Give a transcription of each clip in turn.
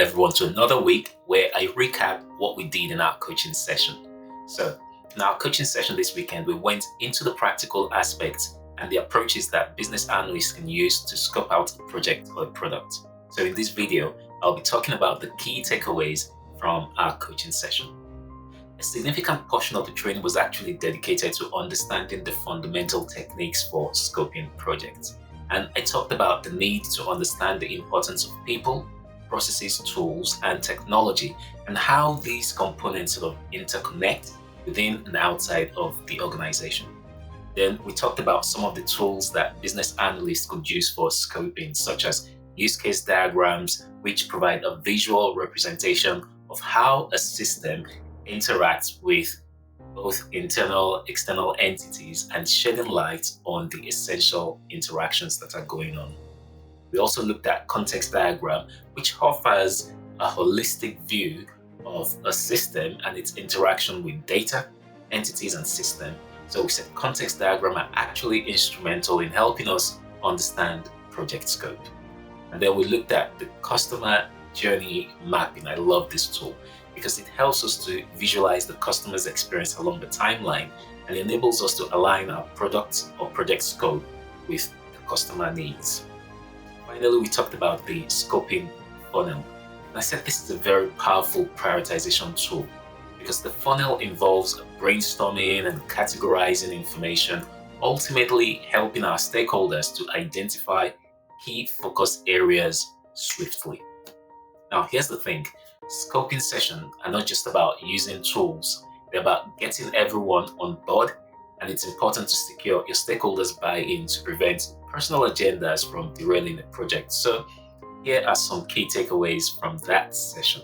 everyone to another week where I recap what we did in our coaching session. So in our coaching session this weekend, we went into the practical aspects and the approaches that business analysts can use to scope out a project or a product. So in this video, I'll be talking about the key takeaways from our coaching session. A significant portion of the training was actually dedicated to understanding the fundamental techniques for scoping projects. And I talked about the need to understand the importance of people, processes, tools, and technology, and how these components sort of interconnect within and outside of the organization. Then we talked about some of the tools that business analysts could use for scoping, such as use case diagrams, which provide a visual representation of how a system interacts with both internal, external entities and shedding light on the essential interactions that are going on. We also looked at context diagram, which offers a holistic view of a system and its interaction with data, entities, and system. So we said context diagram are actually instrumental in helping us understand project scope. And then we looked at the customer journey mapping. I love this tool because it helps us to visualize the customer's experience along the timeline and enables us to align our product or project scope with the customer needs. Finally, we talked about the scoping funnel. And I said this is a very powerful prioritization tool because the funnel involves brainstorming and categorizing information, ultimately helping our stakeholders to identify key focus areas swiftly. Now, here's the thing. Scoping sessions are not just about using tools. They're about getting everyone on board, and it's important to secure your stakeholders' buy-in to prevent personal agendas from derailing the project. So here are some key takeaways from that session.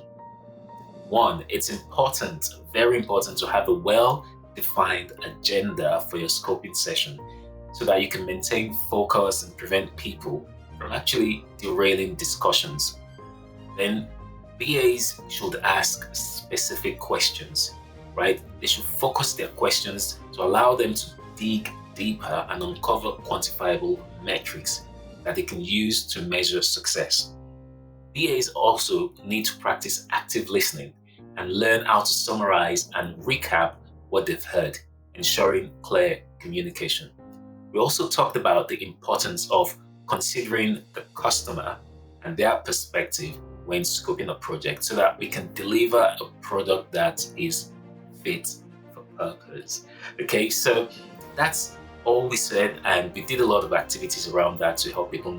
1, it's important, very important to have a well-defined agenda for your scoping session so that you can maintain focus and prevent people from actually derailing discussions. Then BAs should ask specific questions, right? They should focus their questions to allow them to dig deeper and uncover quantifiable metrics that they can use to measure success. BAs also need to practice active listening and learn how to summarize and recap what they've heard, ensuring clear communication. We also talked about the importance of considering the customer and their perspective when scoping a project so that we can deliver a product that is fit for purpose. Okay, so that's all we said, and we did a lot of activities around that to help people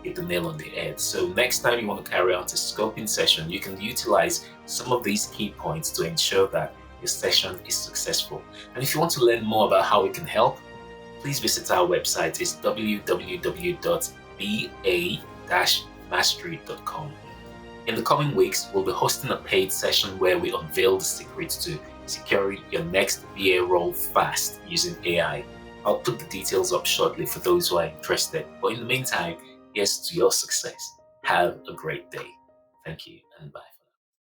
hit the nail on the head. So next time you want to carry out a scoping session, you can utilize some of these key points to ensure that your session is successful. And if you want to learn more about how we can help, please visit our website. It's www.ba-mastery.com. In the coming weeks, we'll be hosting a paid session where we unveil the secrets to securing your next BA role fast using AI. I'll put the details up shortly for those who are interested. But in the meantime, here's to your success. Have a great day. Thank you and bye.